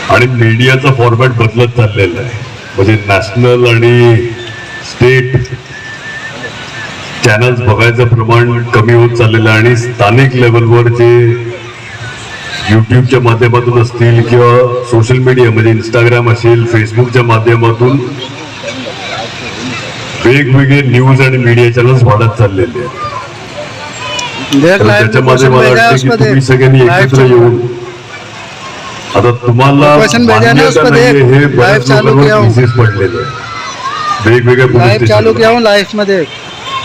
आणि मीडियाचा फॉर्मॅट बदलत चाललेला आहे. म्हणजे नॅशनल आणि स्टेट चॅनल्स बघायचं प्रमाण कमी होत चाललेलं आहे आणि स्थानिक लेवलवर जे युट्यूबच्या माध्यमातून असतील किंवा सोशल मीडिया म्हणजे इंस्टाग्राम असेल, फेसबुकच्या माध्यमातून वेगवेगळे न्यूज आणि मीडिया चॅनल्स वाढत चाललेले आहेत. त्याच्यामध्ये मला वाटतं की तुम्ही सगळ्यांनी एकत्र येऊन आता तुम्हाला मान्यता नाहीये हे बऱ्याच लोकांवर केसेस पडलेले आहे वेगवेगळ्या पोलीस स्टेशनमध्ये.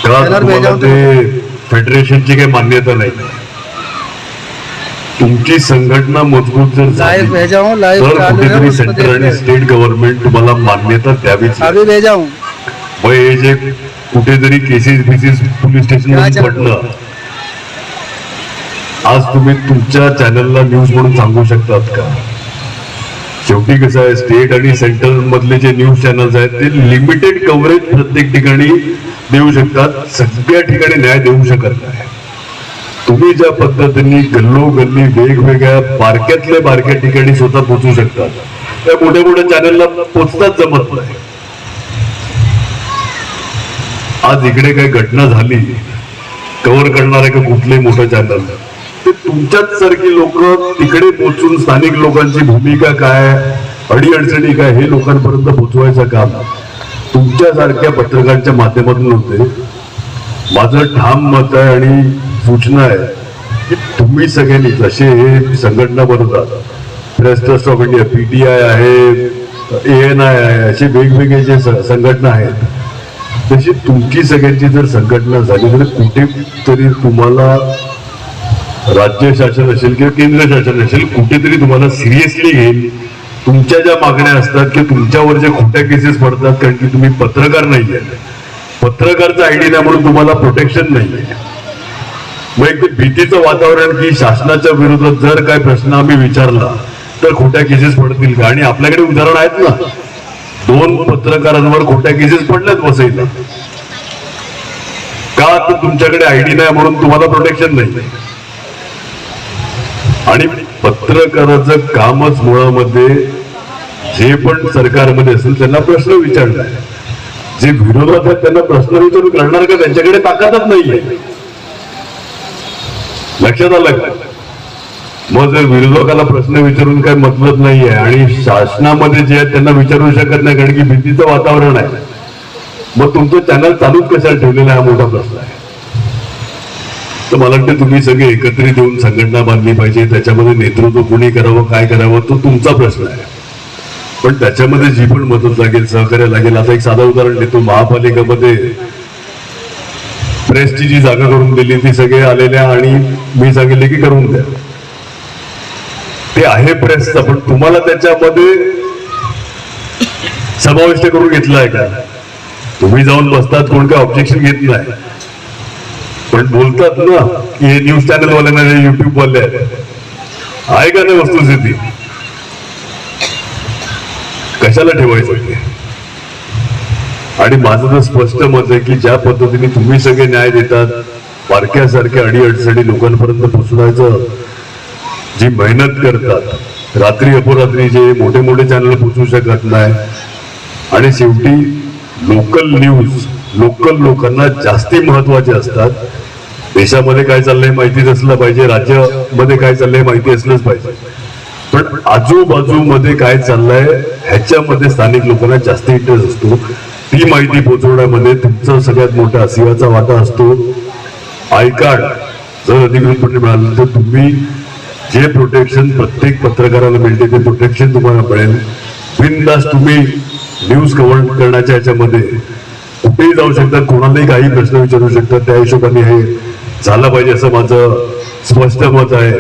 तुम्हाला ते फेडरेशनची काही मान्यता नाही. तुमची संघटना मजबूत जर झाली तर कुठेतरी सेंटर आणि स्टेट गव्हर्नमेंट तुम्हाला मान्यता द्यावीच. मग हे जे कुठेतरी केसेस बिसेस पोलीस स्टेशन पडलं, आज तुम्ही तुमच्या चॅनलला न्यूज म्हणून सांगू शकतात का? शेवटी कसं आहे, स्टेट आणि सेंट्रल मधले जे न्यूज चॅनल्स आहेत ते लिमिटेड कव्हरेज प्रत्येक ठिकाणी देऊ शकतात, सगळ्या ठिकाणी न्याय देऊ शकत नाही. तुम्ही ज्या पद्धतीने गल्लोगल्ली वेगवेगळ्या बारक्यातल्या बारक्या ठिकाणी स्वतः पोहोचू शकतात, त्या मोठ्या मोठ्या चॅनलला पोचताच जमत नाही. आज इकडे काही घटना झाली, कव्हर करणार आहे का कुठलंही मोठं चॅनल, ते तुमच्याच सारखी लोक तिकडे पोहोचून स्थानिक लोकांची भूमिका काय, अडीअडचणी काय हे लोकांपर्यंत पोहोचवायचं काम तुमच्यासारख्या पत्रकारांच्या माध्यमातून होते. माझं ठाम मत आहे आणि सूचना आहे की तुम्ही सगळ्यांनी जसे हे संघटना बनवतात, press trust of India, PTI आहे, ANI आहे, असे वेगवेगळे जे संघटना आहेत, तशी तुमची सगळ्यांची जर संघटना झाली तर कुठेतरी तुम्हाला राज्य शासन असेल किंवा केंद्र शासन असेल कुठेतरी तुम्हाला सिरियसली घेईल. तुमच्या ज्या मागण्या असतात की तुमच्यावर जे खोट्या केसेस पडतात, कारण की तुम्ही पत्रकार नाहीये, पत्रकारचा ID नाही म्हणून तुम्हाला प्रोटेक्शन नाहीये. मग एक भीतीचं वातावरण की शासनाच्या विरोधात जर काय प्रश्न आम्ही विचारला तर खोट्या केसेस पडतील का? आणि आपल्याकडे उदाहरण आहेत ना, 2 पत्रकारांवर खोट्या केसेस पडल्यात वसईला. का? तर तुमच्याकडे ID नाही म्हणून तुम्हाला प्रोटेक्शन नाही. आणि पत्रकाराचं कामच मुळामध्ये जे पण सरकारमध्ये असेल त्यांना प्रश्न विचारणार, जे विरोधात आहेत त्यांना प्रश्न विचारून करणार का? त्यांच्याकडे ताकदच नाहीये. लक्षात आलं का? मग जर विरोधकाला प्रश्न विचारून काही मतलब नाहीये आणि शासनामध्ये जे आहेत त्यांना विचारू शकत नाही कारण की भीतीचं वातावरण आहे, मग तुमचं चॅनल चालूच कशाला ठेवलेलं आहे हा मोठा प्रश्न आहे. तर मला वाटतं तुम्ही सगळे एकत्रित येऊन संघटना बांधली पाहिजे. त्याच्यामध्ये नेतृत्व कोणी करावं, काय करावं तो तुमचा प्रश्न आहे, पण त्याच्यामध्ये जी पण मदत लागेल, सहकार्य लागेल. आता एक साधं उदाहरण देतो. महापालिकेमध्ये प्रेसची जी जागा करून दिली ती सगळे आलेल्या आणि मी सांगितले की करून द्या. ते आहे प्रेसचा, पण तुम्हाला त्याच्यामध्ये समाविष्ट करून घेतलाय का? तुम्ही जाऊन बसतात, कोण काय ऑब्जेक्शन घेत नाही, पण बोलतात ना की हे न्यूज चॅनल वाले नाही, युट्यूब वाले आहे का नाही वस्तुस्थिती? कशाला ठेवायचं ते? आणि माझं तर स्पष्ट मत आहे की ज्या पद्धतीने तुम्ही सगळे न्याय देतात, बारक्यासारख्या अडीअडचणी लोकांपर्यंत पोहोचवायचं जी मेहनत करतात, रात्री अपरात्री जे मोठे मोठे चॅनल पोहोचू शकत नाही, आणि शेवटी लोकल न्यूज लोकल लोकांना जास्ती महत्वाचे असतात. देशामध्ये काय चाललंय माहितीच असलं पाहिजे, राज्यामध्ये काय चाललंय माहिती असलंच पाहिजे, पण आजूबाजूमध्ये काय चाललंय ह्याच्यामध्ये स्थानिक लोकांना जास्त इंटरेस्ट असतो. ती माहिती पोहोचवण्यामध्ये तुमचा सगळ्यात मोठा सिंहाचा वाटा असतो. आय कार्ड जर अधिकृतपणे मिळालं तर तुम्ही जे प्रोटेक्शन प्रत्येक पत्रकाराला मिळते ते प्रोटेक्शन तुम्हाला मिळेल. बिनधास्त तुम्ही न्यूज कव्हर करण्याच्या ह्याच्यामध्ये कुठेही जाऊ शकतात, कोणालाही काही प्रश्न विचारू शकतात. त्या हिशोबाने हे झालं पाहिजे असं माझं स्पष्ट मत आहे.